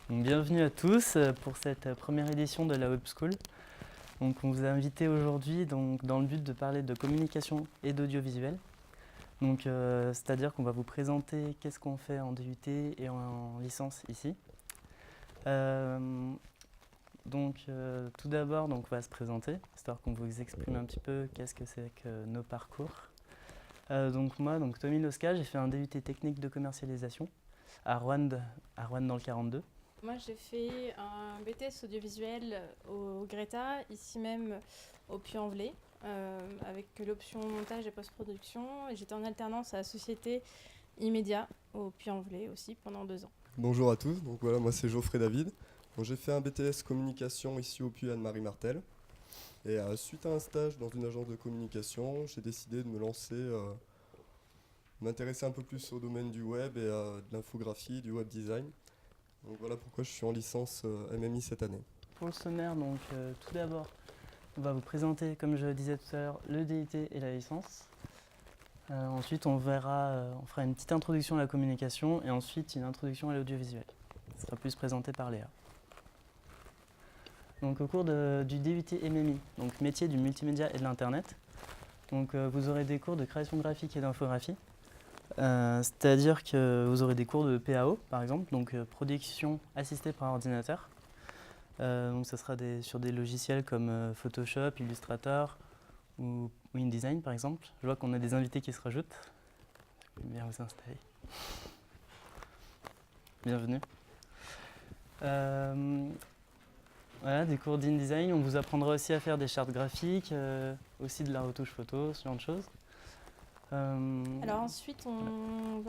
Donc, bienvenue à tous pour cette première édition de la Web School. Donc, on vous a invité aujourd'hui dans le but de parler de communication et d'audiovisuel. Donc, c'est-à-dire qu'on va vous présenter qu'est-ce qu'on fait en DUT et en licence ici. Tout d'abord, on va se présenter, histoire qu'on vous exprime un petit peu qu'est-ce que c'est que nos parcours. Moi, Tommy Nosca, j'ai fait un DUT technique de commercialisation à Rouen dans le 42. Moi, j'ai fait un BTS audiovisuel au Greta, ici même au Puy-en-Velay, avec l'option montage et post-production. Et j'étais en alternance à la société Immédia au Puy-en-Velay aussi pendant 2 ans. Bonjour à tous, donc voilà, moi c'est Geoffrey David. Donc, j'ai fait un BTS communication ici au Puy Anne-Marie Martel. Et suite à un stage dans une agence de communication, j'ai décidé de me lancer, m'intéresser un peu plus au domaine du web et de l'infographie, du web design. Donc voilà pourquoi je suis en licence MMI cette année. Pour le sommaire, tout d'abord, on va vous présenter, comme je le disais tout à l'heure, le DUT et la licence. Ensuite, on fera une petite introduction à la communication et ensuite une introduction à l'audiovisuel. Ce sera plus présenté par Léa. Donc, au cours du DUT MMI, donc métier du multimédia et de l'Internet, vous aurez des cours de création graphique et d'infographie. C'est-à-dire que vous aurez des cours de PAO, par exemple, donc production assistée par ordinateur. Ça sera sur des logiciels comme Photoshop, Illustrator ou InDesign, par exemple. Je vois qu'on a des invités qui se rajoutent. Vous pouvez bien vous installer. Bienvenue. Voilà, des cours d'InDesign. On vous apprendra aussi à faire des chartes graphiques, aussi de la retouche photo, ce genre de choses. Alors ensuite, on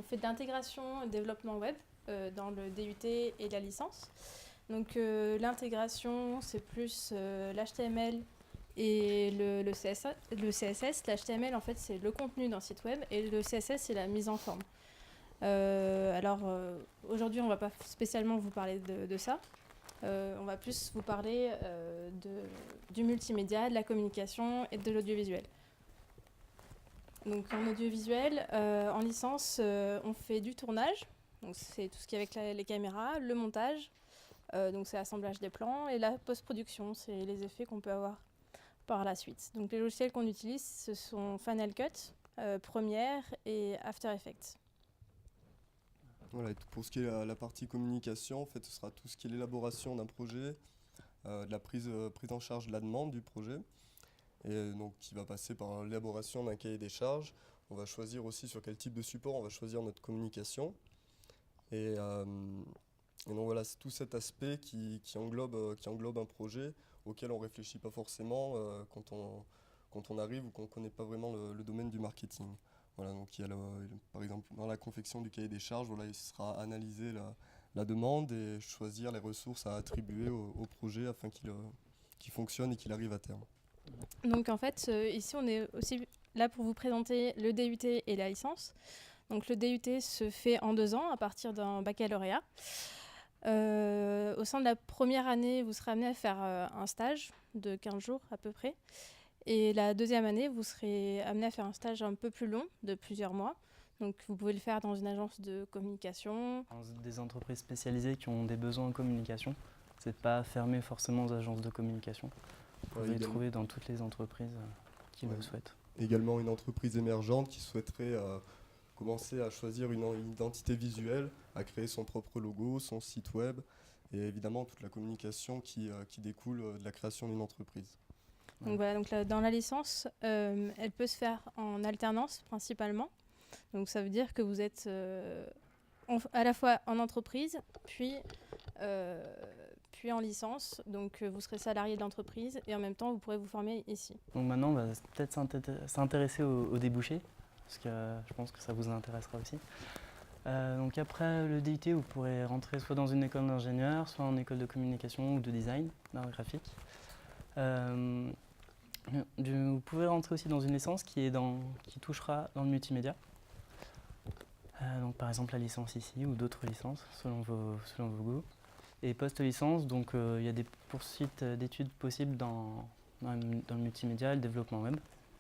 fait de l'intégration et développement web dans le DUT et la licence. Donc l'intégration, c'est plus l'HTML et le CSS. L'HTML, en fait, c'est le contenu d'un site web et le CSS, c'est la mise en forme. Aujourd'hui, on ne va pas spécialement vous parler de ça. On va plus vous parler du multimédia, de la communication et de l'audiovisuel. Donc en audiovisuel, en licence, on fait du tournage. Donc c'est tout ce qui est avec les caméras, le montage, donc c'est l'assemblage des plans, et la post-production, c'est les effets qu'on peut avoir par la suite. Donc les logiciels qu'on utilise, ce sont Final Cut, Premiere et After Effects. Voilà, et pour ce qui est la partie communication, en fait, ce sera tout ce qui est l'élaboration d'un projet, de la prise en charge de la demande du projet, et donc qui va passer par l'élaboration d'un cahier des charges. On va choisir aussi sur quel type de support on va choisir notre communication. Et donc voilà, c'est tout cet aspect qui englobe un projet auquel on ne réfléchit pas forcément quand on arrive ou qu'on ne connaît pas vraiment le domaine du marketing. Voilà, donc il y a par exemple dans la confection du cahier des charges, voilà, il sera analyser la demande et choisir les ressources à attribuer au projet afin qu'il fonctionne et qu'il arrive à terme. Donc en fait, ici on est aussi là pour vous présenter le DUT et la licence. Donc le DUT se fait en 2 ans à partir d'un baccalauréat. Au sein de la première année, vous serez amené à faire un stage de 15 jours à peu près. Et la deuxième année, vous serez amené à faire un stage un peu plus long, de plusieurs mois. Donc vous pouvez le faire dans une agence de communication. Des entreprises spécialisées qui ont des besoins en communication. C'est pas fermé forcément aux agences de communication. Vous pouvez les trouver dans toutes les entreprises qui le souhaitent. Également une entreprise émergente qui souhaiterait commencer à choisir une identité visuelle, à créer son propre logo, son site web et évidemment toute la communication qui découle de la création d'une entreprise. Donc voilà, donc dans la licence, elle peut se faire en alternance principalement. Donc ça veut dire que vous êtes à la fois en entreprise, puis en licence. Donc vous serez salarié de l'entreprise et en même temps vous pourrez vous former ici. Donc maintenant on va peut-être s'intéresser aux débouchés, parce que je pense que ça vous intéressera aussi. Donc après le DUT, vous pourrez rentrer soit dans une école d'ingénieur, soit en école de communication ou de design, d'art graphique. Vous pouvez rentrer aussi dans une licence qui touchera dans le multimédia. Donc par exemple la licence ici ou d'autres licences selon vos goûts. Et post-licence, il y a des poursuites d'études possibles dans le multimédia et le développement web.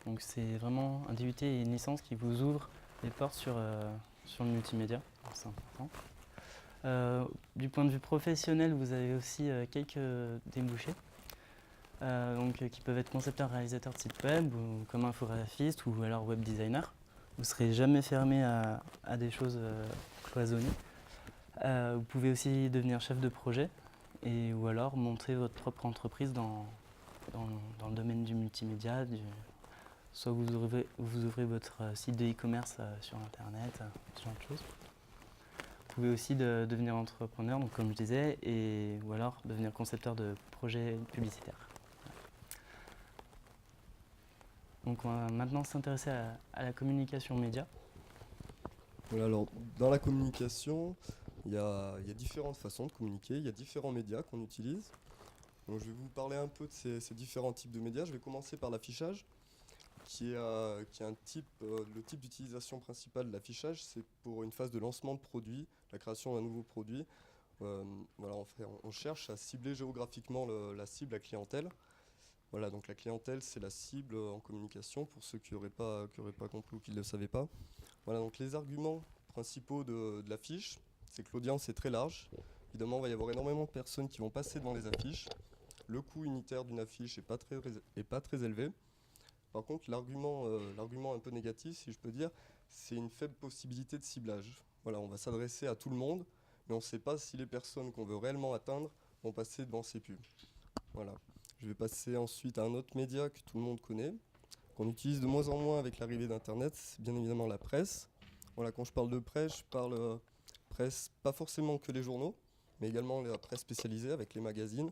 Donc c'est vraiment un DUT et une licence qui vous ouvrent les portes sur le multimédia, c'est important. Du point de vue professionnel, vous avez aussi quelques débouchés. Qui peuvent être concepteurs, réalisateurs de sites web, ou comme infographiste ou alors web designer. Vous ne serez jamais fermé à des choses cloisonnées. Vous pouvez aussi devenir chef de projet ou alors monter votre propre entreprise dans le domaine du multimédia. Soit vous ouvrez votre site de e-commerce sur Internet, ce genre de choses. Vous pouvez aussi devenir entrepreneur, donc comme je disais, ou alors devenir concepteur de projets publicitaires. Donc on va maintenant s'intéresser à la communication média. Voilà, alors, dans la communication, il y a différentes façons de communiquer, il y a différents médias qu'on utilise. Donc, je vais vous parler un peu de ces différents types de médias. Je vais commencer par l'affichage, qui est un type, le type d'utilisation principale de l'affichage, c'est pour une phase de lancement de produit, la création d'un nouveau produit. Voilà, on cherche à cibler géographiquement la cible, la clientèle. Voilà, donc la clientèle, c'est la cible en communication, pour ceux qui n'auraient pas compris ou qui ne le savaient pas. Voilà, donc les arguments principaux de l'affiche, c'est que l'audience est très large. Évidemment, il va y avoir énormément de personnes qui vont passer devant les affiches. Le coût unitaire d'une affiche n'est pas très élevé. Par contre, l'argument un peu négatif, si je peux dire, c'est une faible possibilité de ciblage. Voilà, on va s'adresser à tout le monde, mais on ne sait pas si les personnes qu'on veut réellement atteindre vont passer devant ces pubs. Voilà. Je vais passer ensuite à un autre média que tout le monde connaît, qu'on utilise de moins en moins avec l'arrivée d'Internet, c'est bien évidemment la presse. Voilà, quand je parle de presse, je parle presse, pas forcément que les journaux, mais également la presse spécialisée avec les magazines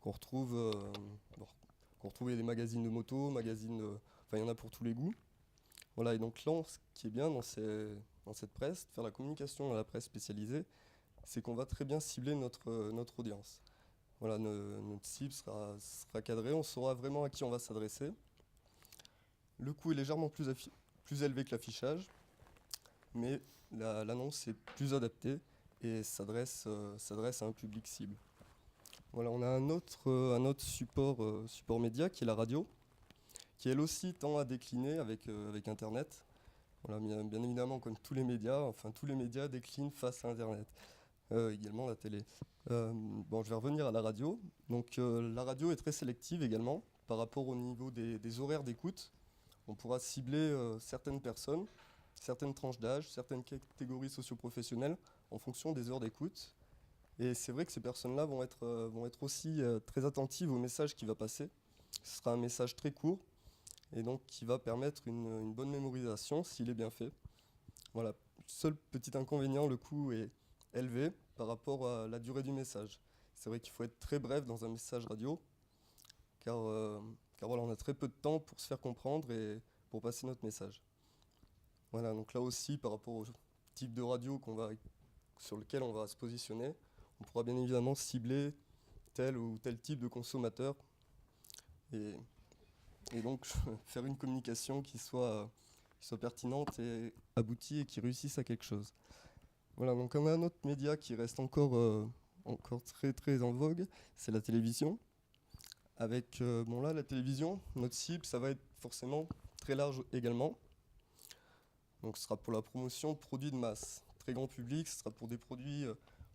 qu'on retrouve. Il y a des magazines de moto, il y en a pour tous les goûts. Voilà, et donc là, ce qui est bien dans cette presse, de faire la communication à la presse spécialisée, c'est qu'on va très bien cibler notre audience. Voilà, notre cible sera cadrée, on saura vraiment à qui on va s'adresser. Le coût est légèrement plus élevé que l'affichage, mais l'annonce est plus adaptée et s'adresse à un public cible. Voilà, on a un autre support média qui est la radio, qui elle aussi tend à décliner avec Internet. Voilà, bien évidemment, comme tous les médias déclinent face à Internet. Également la télé. Je vais revenir à la radio. Donc la radio est très sélective également par rapport au niveau des horaires d'écoute. On pourra cibler certaines personnes, certaines tranches d'âge, certaines catégories socio-professionnelles en fonction des heures d'écoute. Et c'est vrai que ces personnes-là vont être aussi très attentives au message qui va passer. Ce sera un message très court et donc qui va permettre une bonne mémorisation s'il est bien fait. Voilà. Seul petit inconvénient, le coût est élevé par rapport à la durée du message. C'est vrai qu'il faut être très bref dans un message radio, car voilà, on a très peu de temps pour se faire comprendre et pour passer notre message. Voilà, donc là aussi, par rapport au type de radio sur lequel on va se positionner, on pourra bien évidemment cibler tel ou tel type de consommateur et donc faire une communication qui soit pertinente et aboutie et qui réussisse à quelque chose. Voilà, donc on a un autre média qui reste encore très très en vogue, c'est la télévision. Avec la télévision, notre cible, ça va être forcément très large également. Donc ce sera pour la promotion de produits de masse. Très grand public, ce sera pour des produits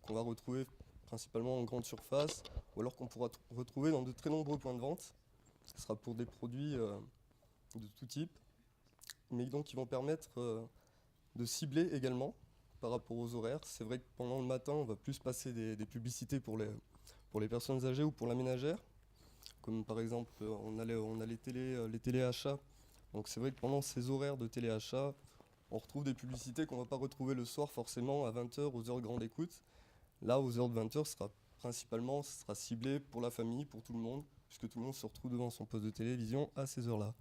qu'on va retrouver principalement en grande surface ou alors qu'on pourra retrouver dans de très nombreux points de vente. Ce sera pour des produits de tout type, mais donc qui vont permettre de cibler également par rapport aux horaires. C'est vrai que pendant le matin, on va plus passer des publicités pour les personnes âgées ou pour la ménagère. Comme par exemple, on a les téléachats. Donc c'est vrai que pendant ces horaires de téléachat, on retrouve des publicités qu'on ne va pas retrouver le soir forcément à 20h aux heures de grande écoute. Là, aux heures de 20h, ce sera ciblé pour la famille, pour tout le monde, puisque tout le monde se retrouve devant son poste de télévision à ces heures-là.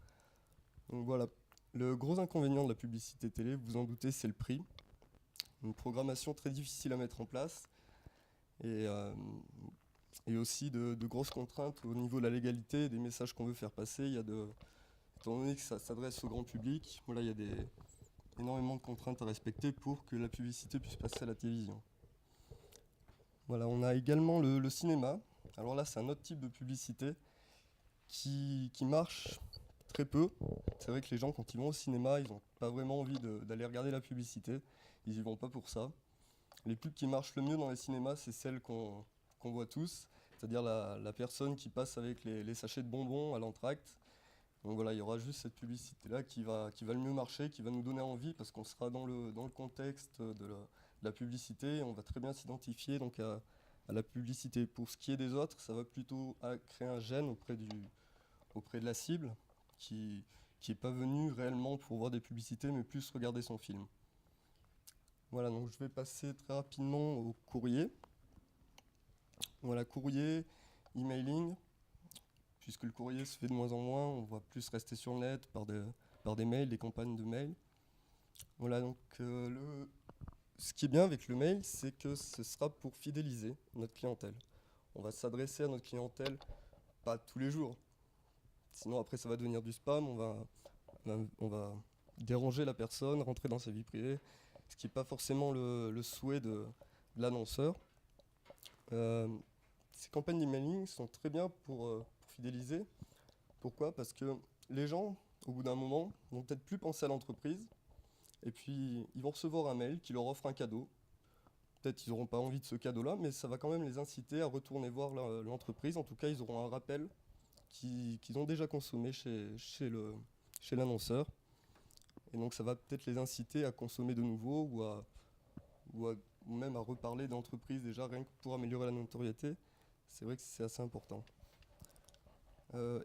Donc voilà, le gros inconvénient de la publicité télé, vous vous en doutez, c'est le prix. Une programmation très difficile à mettre en place et aussi de grosses contraintes au niveau de la légalité des messages qu'on veut faire passer. Étant donné que ça s'adresse au grand public, voilà, il y a énormément de contraintes à respecter pour que la publicité puisse passer à la télévision. Voilà, on a également le cinéma. Alors là, c'est un autre type de publicité qui marche très peu. C'est vrai que les gens, quand ils vont au cinéma, ils n'ont pas vraiment envie d'aller regarder la publicité. Ils y vont pas pour ça. Les pubs qui marchent le mieux dans les cinémas, c'est celles qu'on voit tous, c'est-à-dire la personne qui passe avec les sachets de bonbons à l'entracte. Donc voilà, il y aura juste cette publicité-là qui va le mieux marcher, qui va nous donner envie, parce qu'on sera dans le contexte de la publicité, et on va très bien s'identifier donc à la publicité. Pour ce qui est des autres, ça va plutôt créer un gêne auprès de la cible, qui n'est pas venu réellement pour voir des publicités, mais plus regarder son film. Voilà, donc je vais passer très rapidement au courrier. Voilà, courrier, emailing. Puisque le courrier se fait de moins en moins, on va plus rester sur le net par des mails, des campagnes de mails. Voilà, donc ce qui est bien avec le mail, c'est que ce sera pour fidéliser notre clientèle. On va s'adresser à notre clientèle pas tous les jours. Sinon après ça va devenir du spam, on va déranger la personne, rentrer dans sa vie privée, ce qui n'est pas forcément le souhait de l'annonceur. Ces campagnes d'emailing sont très bien pour fidéliser. Pourquoi ? Parce que les gens, au bout d'un moment, vont peut-être plus penser à l'entreprise, et puis ils vont recevoir un mail qui leur offre un cadeau. Peut-être qu'ils n'auront pas envie de ce cadeau-là, mais ça va quand même les inciter à retourner voir l'entreprise. En tout cas, ils auront un rappel qu'ils ont déjà consommé chez l'annonceur. Et donc ça va peut-être les inciter à consommer de nouveau ou même à reparler d'entreprise déjà, rien que pour améliorer la notoriété. C'est vrai que c'est assez important.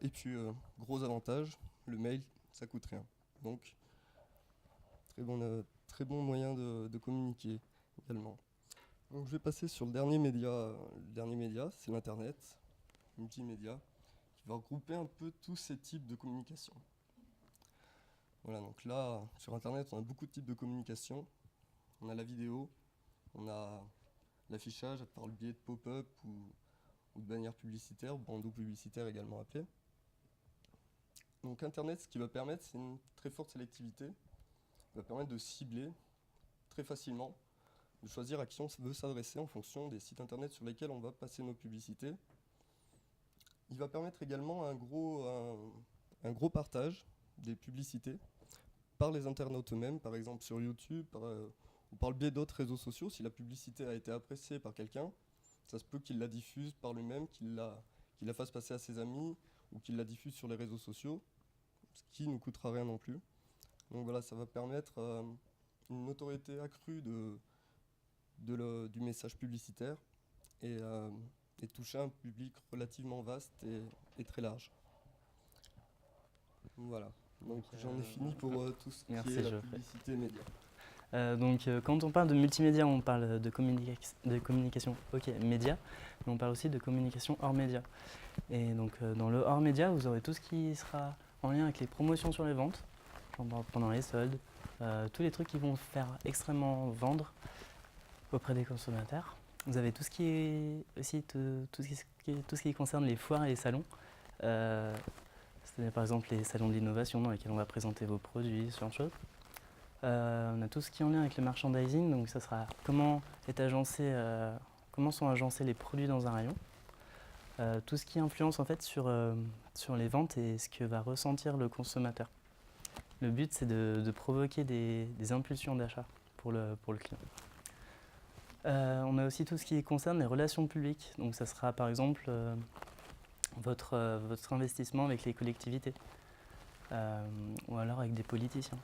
Et puis, gros avantage, le mail, ça coûte rien. Donc, très bon moyen de communiquer également. Donc, je vais passer sur le dernier média. Le dernier média, c'est l'Internet, multimédia, qui va regrouper un peu tous ces types de communication. Voilà, donc là, sur Internet, on a beaucoup de types de communication. On a la vidéo, on a l'affichage par le biais de pop-up ou de bannières publicitaires, bandeaux publicitaires également appelés. Donc Internet, ce qui va permettre, c'est une très forte sélectivité. Il va permettre de cibler très facilement, de choisir à qui on veut s'adresser en fonction des sites Internet sur lesquels on va passer nos publicités. Il va permettre également un gros partage des publicités par les internautes eux-mêmes, par exemple sur YouTube, ou par le biais d'autres réseaux sociaux. Si la publicité a été appréciée par quelqu'un, ça se peut qu'il la diffuse par lui-même, qu'il la fasse passer à ses amis, ou qu'il la diffuse sur les réseaux sociaux, ce qui ne coûtera rien non plus. Donc voilà, ça va permettre une notoriété accrue du message publicitaire et toucher un public relativement vaste et très large. Voilà, donc j'en ai fini pour tout ce qui est la publicité média. Quand on parle de multimédia, on parle de communication média, mais on parle aussi de communication hors média. Et donc dans le hors média, vous aurez tout ce qui sera en lien avec les promotions sur les ventes, pendant les soldes, tous les trucs qui vont faire extrêmement vendre auprès des consommateurs. Vous avez tout ce qui est aussi tout ce qui concerne les foires et les salons. C'est par exemple les salons de l'innovation dans lesquels on va présenter vos produits, ce genre de choses. On a tout ce qui est en lien avec le merchandising, donc ça sera comment sont agencés les produits dans un rayon. Tout ce qui influence en fait sur les ventes et ce que va ressentir le consommateur. Le but c'est de provoquer des impulsions d'achat pour le client. On a aussi tout ce qui concerne les relations publiques, donc ça sera par exemple votre investissement avec les collectivités ou alors avec des politiciens.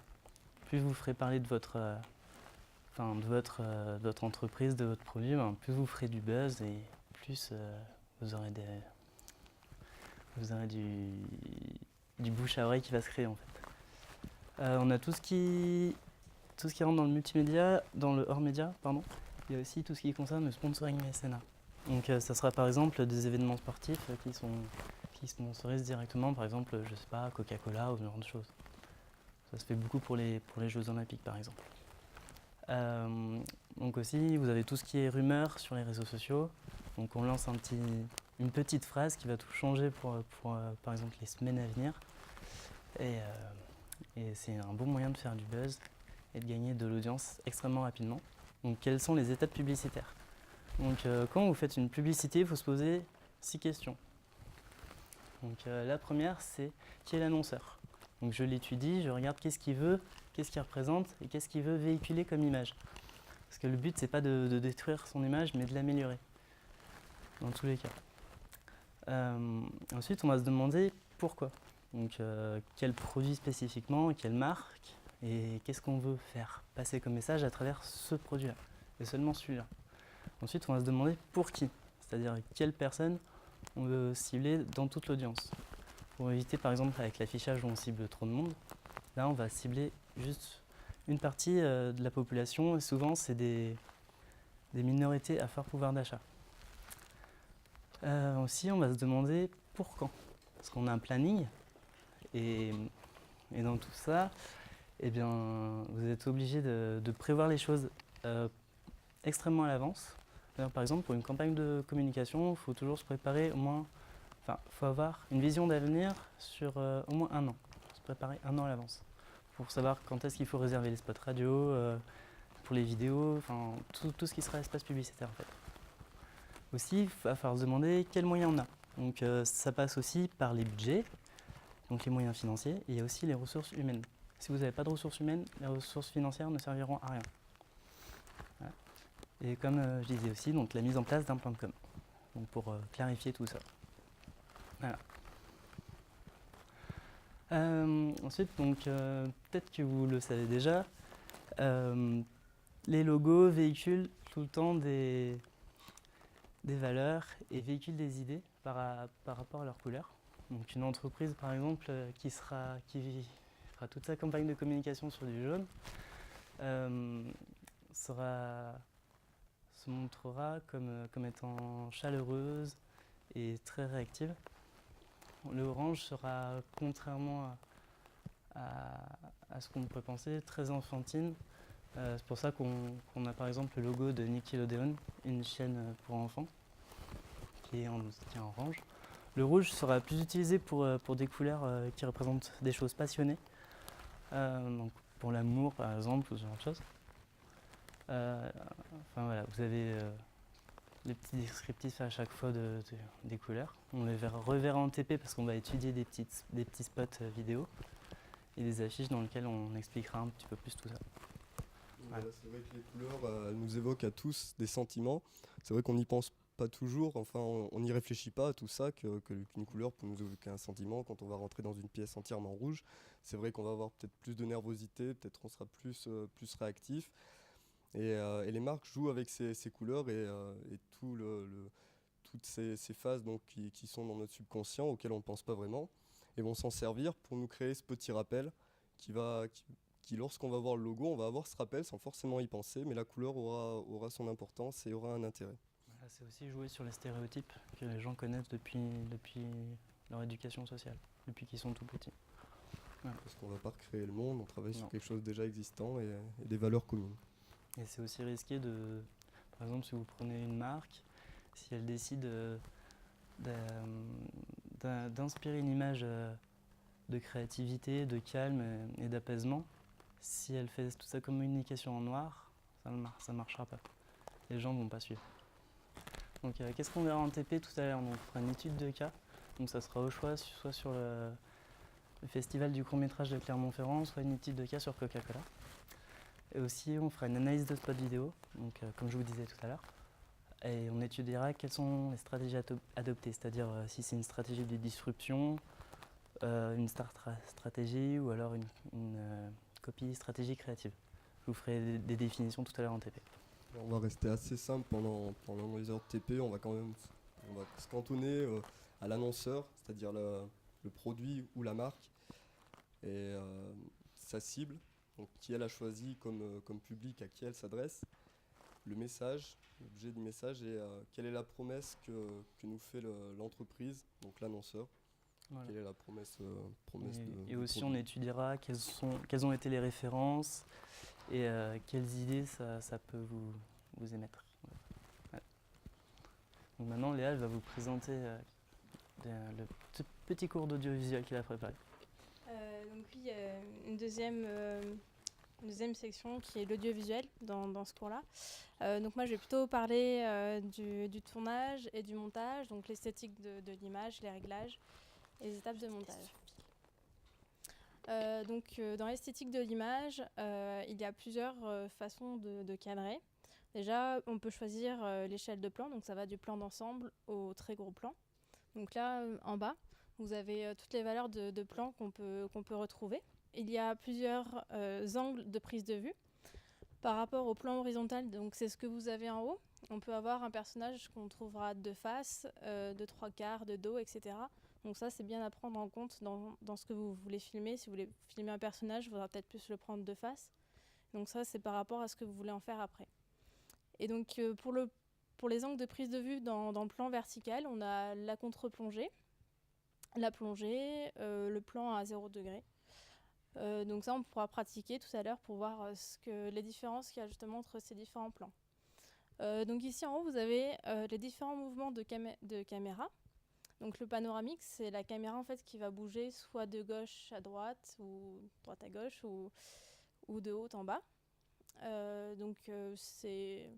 Plus vous ferez parler de votre entreprise, de votre produit, plus vous ferez du buzz et plus vous aurez du bouche à oreille qui va se créer en fait. On a tout ce qui rentre dans le multimédia, dans le hors média, pardon. Il y a aussi tout ce qui concerne le sponsoring mécénat. Donc ça sera par exemple des événements sportifs qui sponsorisent directement, par exemple, je sais pas, Coca-Cola ou ce genre de choses. Ça se fait beaucoup pour les Jeux Olympiques, par exemple. Donc aussi, vous avez tout ce qui est rumeurs sur les réseaux sociaux. Donc on lance une petite phrase qui va tout changer pour par exemple, les semaines à venir. Et c'est un bon moyen de faire du buzz et de gagner de l'audience extrêmement rapidement. Donc quelles sont les étapes publicitaires ? Donc quand vous faites une publicité, il faut se poser 6 questions. Donc la première, c'est qui est l'annonceur ? Donc je l'étudie, je regarde qu'est-ce qu'il veut, qu'est-ce qu'il représente et qu'est-ce qu'il veut véhiculer comme image. Parce que le but, c'est pas de détruire son image, mais de l'améliorer, dans tous les cas. Ensuite, on va se demander pourquoi. Donc, quel produit spécifiquement, quelle marque, et qu'est-ce qu'on veut faire passer comme message à travers ce produit-là, et seulement celui-là. Ensuite, on va se demander pour qui, c'est-à-dire quelle personne on veut cibler dans toute l'audience. Pour éviter, par exemple, avec l'affichage où on cible trop de monde, là, on va cibler juste une partie de la population, et souvent, c'est des minorités à fort pouvoir d'achat. Aussi, on va se demander pour quand. Parce qu'on a un planning, et dans tout ça, eh bien, vous êtes obligé de prévoir les choses extrêmement à l'avance. Par exemple, pour une campagne de communication, il faut toujours se préparer au moins, il faut avoir une vision d'avenir sur au moins un an. Se préparer un an à l'avance pour savoir quand est-ce qu'il faut réserver les spots radio, pour les vidéos, tout ce qui sera espace publicitaire en fait. Aussi, il va falloir se demander quels moyens on a. Donc ça passe aussi par les budgets, donc les moyens financiers, et il y a aussi les ressources humaines. Si vous n'avez pas de ressources humaines, les ressources financières ne serviront à rien. Voilà. Et comme je disais aussi, donc la mise en place d'un plan de com, donc pour clarifier tout ça. Voilà. Ensuite, donc peut-être que vous le savez déjà, les logos véhiculent tout le temps des valeurs et véhiculent des idées par rapport à leur couleur. Donc une entreprise par exemple qui fera toute sa campagne de communication sur du jaune se montrera comme étant chaleureuse et très réactive. Le orange sera, contrairement à ce qu'on pourrait penser, très enfantine. C'est pour ça qu'on a par exemple le logo de Nickelodeon, une chaîne pour enfants, qui est en orange. Le rouge sera plus utilisé pour des couleurs qui représentent des choses passionnées, donc pour l'amour par exemple, ou ce genre de choses. Voilà, vous avez les petits descriptifs à chaque fois des couleurs. On les reverra en TP parce qu'on va étudier des petits spots vidéo et des affiches dans lesquelles on expliquera un petit peu plus tout ça. Voilà, c'est vrai que les couleurs nous évoquent à tous des sentiments. C'est vrai qu'on n'y pense pas toujours, enfin on n'y réfléchit pas à tout ça, qu'une couleur peut nous évoquer un sentiment. Quand on va rentrer dans une pièce entièrement rouge, c'est vrai qu'on va avoir peut-être plus de nervosité, peut-être qu'on sera plus réactif. Et les marques jouent avec ces couleurs et toutes ces phases donc, qui sont dans notre subconscient, auxquelles on ne pense pas vraiment, et vont s'en servir pour nous créer ce petit rappel qui lorsqu'on va voir le logo, on va avoir ce rappel sans forcément y penser, mais la couleur aura son importance et aura un intérêt. Voilà, c'est aussi jouer sur les stéréotypes que les gens connaissent depuis leur éducation sociale, depuis qu'ils sont tout petits. Voilà. Parce qu'on ne va pas recréer le monde, on travaille sur quelque chose déjà existant et des valeurs communes. Et c'est aussi risqué par exemple, si vous prenez une marque, si elle décide d'inspirer une image de créativité, de calme et d'apaisement, si elle fait toute sa communication en noir, ça ne marchera pas. Les gens ne vont pas suivre. Donc qu'est-ce qu'on verra en TP tout à l'heure? On fera une étude de cas, donc ça sera au choix, soit sur le festival du court-métrage de Clermont-Ferrand, soit une étude de cas sur Coca-Cola. Et aussi, on fera une analyse de spot vidéo, donc, comme je vous disais tout à l'heure. Et on étudiera quelles sont les stratégies adoptées, c'est-à-dire si c'est une stratégie de disruption, une stratégie ou alors une copie stratégie créative. Je vous ferai des définitions tout à l'heure en TP. On va rester assez simple pendant les heures de TP, on va se cantonner à l'annonceur, c'est-à-dire le produit ou la marque, et sa cible. Donc, qui elle a choisi comme public, à qui elle s'adresse, le message, l'objet du message et quelle est la promesse que nous fait l'entreprise, donc l'annonceur. Voilà. Quelle est la promesse et aussi on étudiera quelles ont été les références et quelles idées ça peut vous émettre. Ouais. Donc maintenant Léa elle va vous présenter le petit cours d'audiovisuel qu'elle a préparé. Donc oui, une deuxième section qui est l'audiovisuel dans ce cours-là. Donc moi je vais plutôt parler du tournage et du montage, donc l'esthétique de l'image, les réglages et les étapes de montage. Donc dans l'esthétique de l'image, il y a plusieurs façons de cadrer. Déjà, on peut choisir l'échelle de plan, donc ça va du plan d'ensemble au très gros plan. Donc là, en bas, vous avez toutes les valeurs de plan qu'on peut retrouver. Il y a plusieurs angles de prise de vue. Par rapport au plan horizontal, donc c'est ce que vous avez en haut, on peut avoir un personnage qu'on trouvera de face, de trois quarts, de dos, etc. Donc ça, c'est bien à prendre en compte dans ce que vous voulez filmer. Si vous voulez filmer un personnage, il faudra peut-être plus le prendre de face. Donc ça, c'est par rapport à ce que vous voulez en faire après. Et donc pour les angles de prise de vue dans le plan vertical, on a la contre-plongée, la plongée, le plan à 0 degré. Donc ça, on pourra pratiquer tout à l'heure pour voir les différences qu'il y a justement entre ces différents plans. Donc ici en haut, vous avez les différents mouvements de caméra. Donc le panoramique, c'est la caméra en fait qui va bouger soit de gauche à droite ou droite à gauche ou de haut en bas. C'est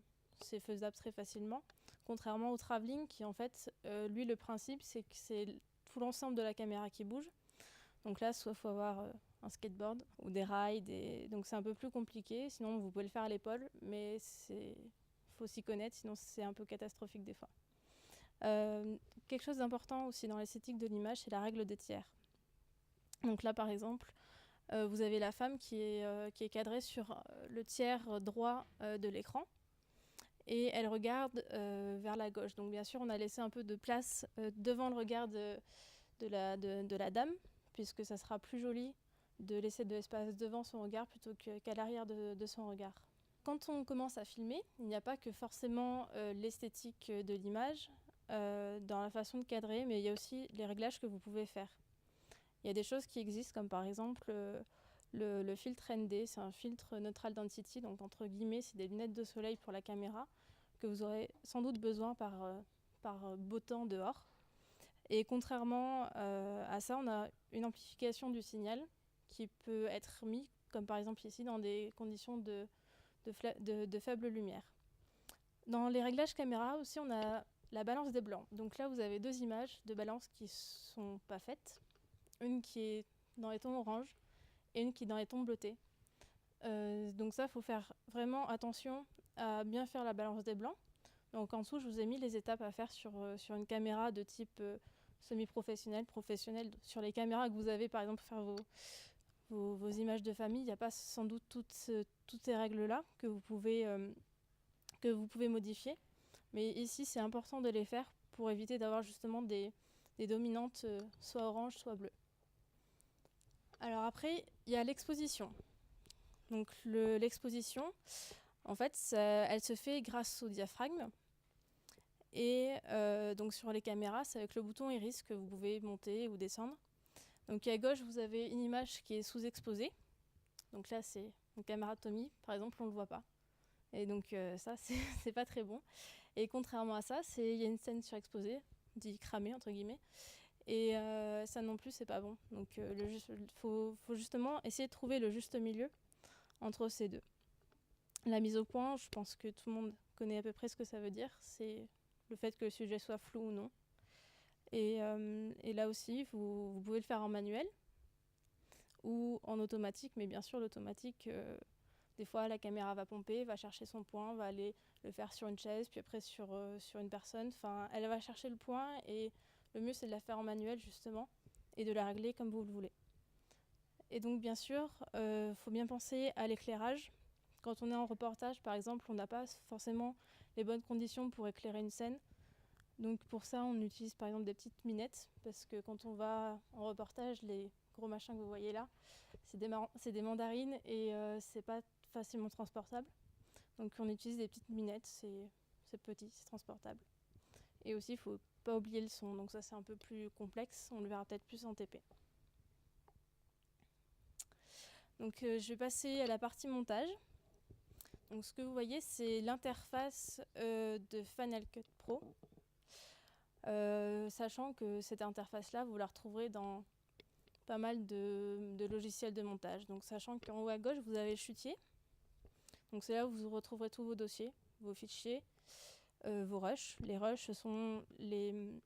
faisable très facilement. Contrairement au travelling qui en fait, lui le principe c'est que c'est tout l'ensemble de la caméra qui bouge. Donc là, soit il faut avoir un skateboard ou des rails, donc c'est un peu plus compliqué. Sinon, vous pouvez le faire à l'épaule, mais il faut s'y connaître, sinon c'est un peu catastrophique des fois. Quelque chose d'important aussi dans l'esthétique de l'image, c'est la règle des tiers. Donc là, par exemple, vous avez la femme qui est cadrée sur le tiers droit de l'écran et elle regarde vers la gauche. Donc bien sûr, on a laissé un peu de place devant le regard de la dame, puisque ça sera plus joli de laisser de l'espace devant son regard plutôt qu'à l'arrière de son regard. Quand on commence à filmer, il n'y a pas que forcément l'esthétique de l'image dans la façon de cadrer, mais il y a aussi les réglages que vous pouvez faire. Il y a des choses qui existent, comme par exemple le filtre ND, c'est un filtre Neutral Density, donc entre guillemets, c'est des lunettes de soleil pour la caméra, que vous aurez sans doute besoin par beau temps dehors. Et contrairement à ça, on a une amplification du signal qui peut être mis, comme par exemple ici, dans des conditions de faible lumière. Dans les réglages caméra aussi, on a la balance des blancs. Donc là, vous avez deux images de balance qui ne sont pas faites. Une qui est dans les tons orange et une qui est dans les tons bleutés. Donc ça, il faut faire vraiment attention à bien faire la balance des blancs. Donc en dessous, je vous ai mis les étapes à faire sur une caméra de type semi-professionnel, professionnel. Sur les caméras que vous avez, par exemple, pour faire vos images de famille, il n'y a pas sans doute toutes ces règles-là que vous pouvez modifier. Mais ici, c'est important de les faire pour éviter d'avoir justement des dominantes soit orange, soit bleu. Alors après, il y a l'exposition. Donc l'exposition, en fait, elle se fait grâce au diaphragme. Et donc sur les caméras, c'est avec le bouton iris que vous pouvez monter ou descendre. Donc à gauche, vous avez une image qui est sous-exposée. Donc là, c'est une caméra Tommy, par exemple, on ne le voit pas. Et donc ça, c'est pas très bon. Et contrairement à ça, il y a une scène surexposée, dit cramée, entre guillemets. Et ça non plus, c'est pas bon. Donc faut justement essayer de trouver le juste milieu entre ces deux. La mise au point, je pense que tout le monde connaît à peu près ce que ça veut dire. C'est le fait que le sujet soit flou ou non. Et là aussi, vous pouvez le faire en manuel ou en automatique, mais bien sûr, l'automatique, des fois, la caméra va pomper, va chercher son point, va aller le faire sur une chaise, puis après sur une personne. Enfin, elle va chercher le point et le mieux, c'est de la faire en manuel, justement, et de la régler comme vous le voulez. Et donc, bien sûr, faut bien penser à l'éclairage. Quand on est en reportage, par exemple, on n'a pas forcément les bonnes conditions pour éclairer une scène. Donc pour ça, on utilise par exemple des petites minettes, parce que quand on va en reportage, les gros machins que vous voyez là, c'est des mandarines et c'est pas facilement transportable. Donc on utilise des petites minettes, c'est petit, c'est transportable. Et aussi, il faut pas oublier le son, donc ça c'est un peu plus complexe, on le verra peut-être plus en TP. Donc je vais passer à la partie montage. Donc ce que vous voyez, c'est l'interface de Final Cut Pro. Sachant que cette interface-là, vous la retrouverez dans pas mal de logiciels de montage. Donc sachant qu'en haut à gauche, vous avez le chutier. Donc c'est là où vous retrouverez tous vos dossiers, vos fichiers, vos rushs. Les rushs, ce sont les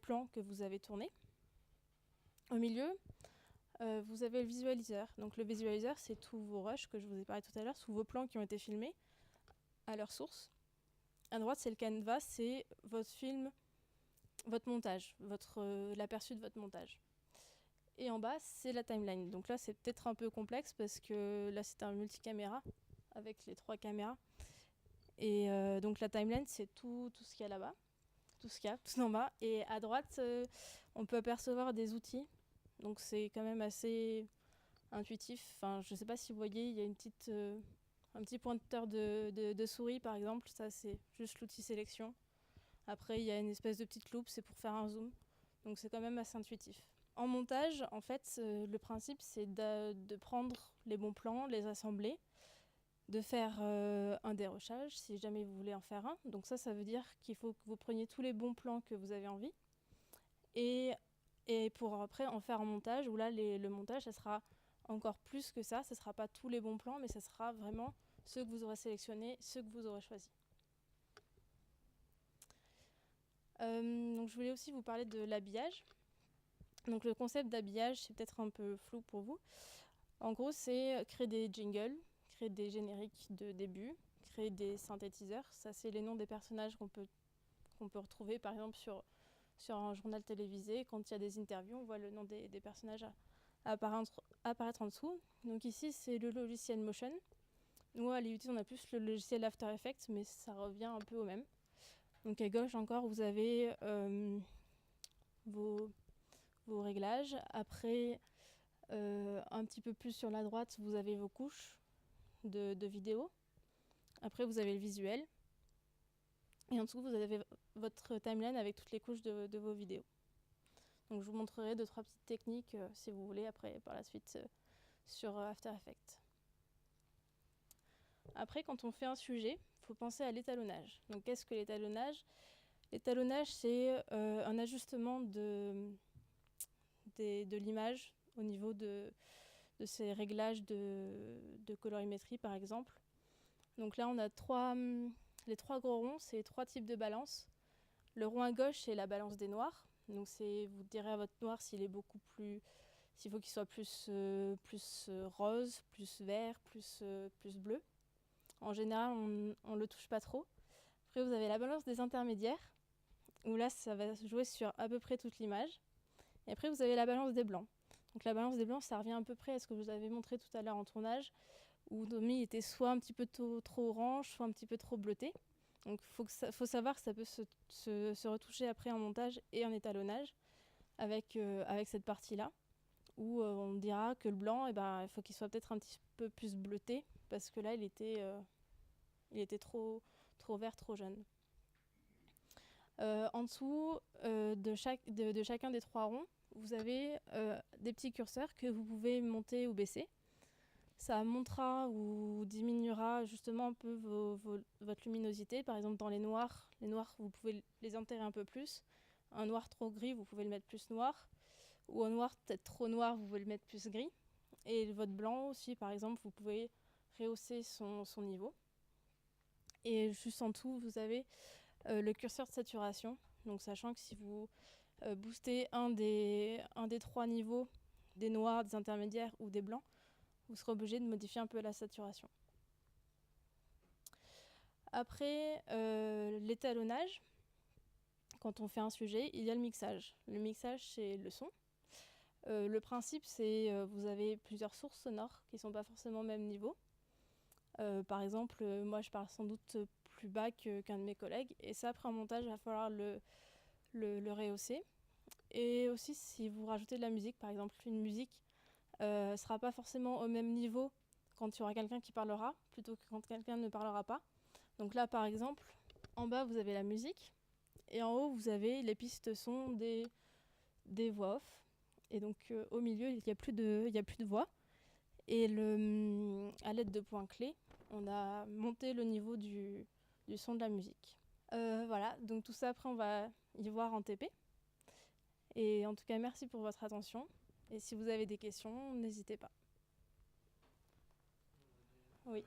plans que vous avez tournés. Au milieu, vous avez le visualiseur. Donc le visualiseur, c'est tous vos rushs que je vous ai parlé tout à l'heure, tous vos plans qui ont été filmés. à leur source. À droite, c'est le canevas, c'est votre film, votre montage, l'aperçu de votre montage. Et en bas, c'est la timeline. Donc là, c'est peut-être un peu complexe parce que là, c'est un multicaméra avec les 3 caméras. Et donc la timeline, c'est tout ce qu'il y a là-bas, tout en bas. Et à droite, on peut apercevoir des outils. Donc c'est quand même assez intuitif. Enfin, je ne sais pas si vous voyez, il y a un petit pointeur de souris, par exemple. Ça, c'est juste l'outil sélection. Après, il y a une espèce de petite loupe, c'est pour faire un zoom. Donc c'est quand même assez intuitif. En montage, en fait, le principe, c'est de prendre les bons plans, les assembler, de faire un dérochage, si jamais vous voulez en faire un. Donc ça veut dire qu'il faut que vous preniez tous les bons plans que vous avez envie. Et pour après en faire un montage, où là, le montage, ça sera encore plus que ça. Ce ne sera pas tous les bons plans, mais ça sera vraiment ceux que vous aurez sélectionnés, ceux que vous aurez choisis. Donc je voulais aussi vous parler de l'habillage. Donc le concept d'habillage, c'est peut-être un peu flou pour vous. En gros, c'est créer des jingles, créer des génériques de début, créer des synthétiseurs. Ça, c'est les noms des personnages qu'on peut retrouver, par exemple, sur un journal télévisé. Quand il y a des interviews, on voit le nom des personnages apparaître en dessous. Donc ici, c'est le logiciel Motion. Nous, à l'IUT, on a plus le logiciel After Effects, mais ça revient un peu au même. Donc à gauche encore, vous avez vos réglages. Après, un petit peu plus sur la droite, vous avez vos couches de vidéo. Après, vous avez le visuel. Et en dessous, vous avez votre timeline avec toutes les couches de vos vidéos. Donc je vous montrerai 2-3 petites techniques si vous voulez après par la suite sur After Effects. Après, quand on fait un sujet, il faut penser à l'étalonnage. Donc qu'est-ce que l'étalonnage ? L'étalonnage, c'est un ajustement de l'image au niveau de ces réglages de colorimétrie, par exemple. Donc là, on a les 3 gros ronds, c'est 3 types de balance. Le rond à gauche, c'est la balance des noirs. Donc vous direz à votre noir s'il faut qu'il soit plus rose, plus vert, plus bleu. En général, on le touche pas trop. Après, vous avez la balance des intermédiaires, où là, ça va jouer sur à peu près toute l'image. Et après, vous avez la balance des blancs. Donc la balance des blancs, ça revient à peu près à ce que je vous avais montré tout à l'heure en tournage, où Domi était soit un petit peu trop orange, soit un petit peu trop bleuté. Donc il faut savoir que ça peut se retoucher après en montage et en étalonnage avec cette partie-là, où on dira que le blanc, il faut qu'il soit peut-être un petit peu plus bleuté, parce que là, il était trop vert, trop jaune. En dessous de chacun des 3 ronds, vous avez des petits curseurs que vous pouvez monter ou baisser. Ça montera ou diminuera justement un peu votre luminosité. Par exemple, dans les noirs, vous pouvez les enterrer un peu plus. Un noir trop gris, vous pouvez le mettre plus noir. Ou un noir peut-être trop noir, vous pouvez le mettre plus gris. Et votre blanc aussi, par exemple, vous pouvez rehausser son niveau. Et juste en dessous, vous avez le curseur de saturation. Donc sachant que si vous boostez un des 3 niveaux, des noirs, des intermédiaires ou des blancs, vous serez obligé de modifier un peu la saturation. Après l'étalonnage, quand on fait un sujet, il y a le mixage. Le mixage, c'est le son. Le principe, c'est vous avez plusieurs sources sonores qui ne sont pas forcément au même niveau. Par exemple, moi, je parle sans doute plus bas qu'un de mes collègues. Et ça, après en montage, il va falloir le rehausser. Et aussi, si vous rajoutez de la musique, par exemple, une musique ne sera pas forcément au même niveau quand il y aura quelqu'un qui parlera, plutôt que quand quelqu'un ne parlera pas. Donc là, par exemple, en bas, vous avez la musique. Et en haut, vous avez les pistes son des voix off. Et donc, au milieu, il n'y a plus de voix. Et à l'aide de points clés, on a monté le niveau du son de la musique. Voilà, donc tout ça, après, on va y voir en TP. Et en tout cas, merci pour votre attention. Et si vous avez des questions, n'hésitez pas. Oui.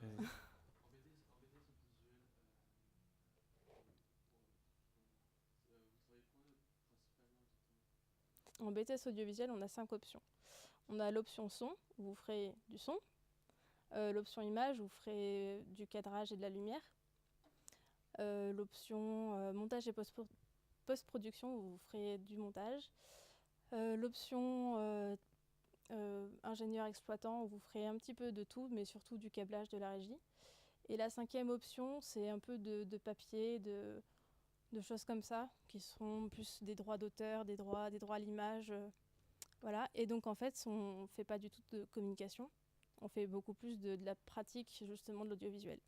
En BTS audiovisuel, on a 5 options. On a l'option son, où vous ferez du son. L'option image, où vous ferez du cadrage et de la lumière. L'option montage et post-production, où vous ferez du montage. L'option ingénieur exploitant, où vous ferez un petit peu de tout, mais surtout du câblage, de la régie. Et la 5e option, c'est un peu de papier, de choses comme ça, qui seront plus des droits d'auteur, des droits à l'image. Voilà. Et donc en fait, on ne fait pas du tout de communication. On fait beaucoup plus de la pratique justement de l'audiovisuel.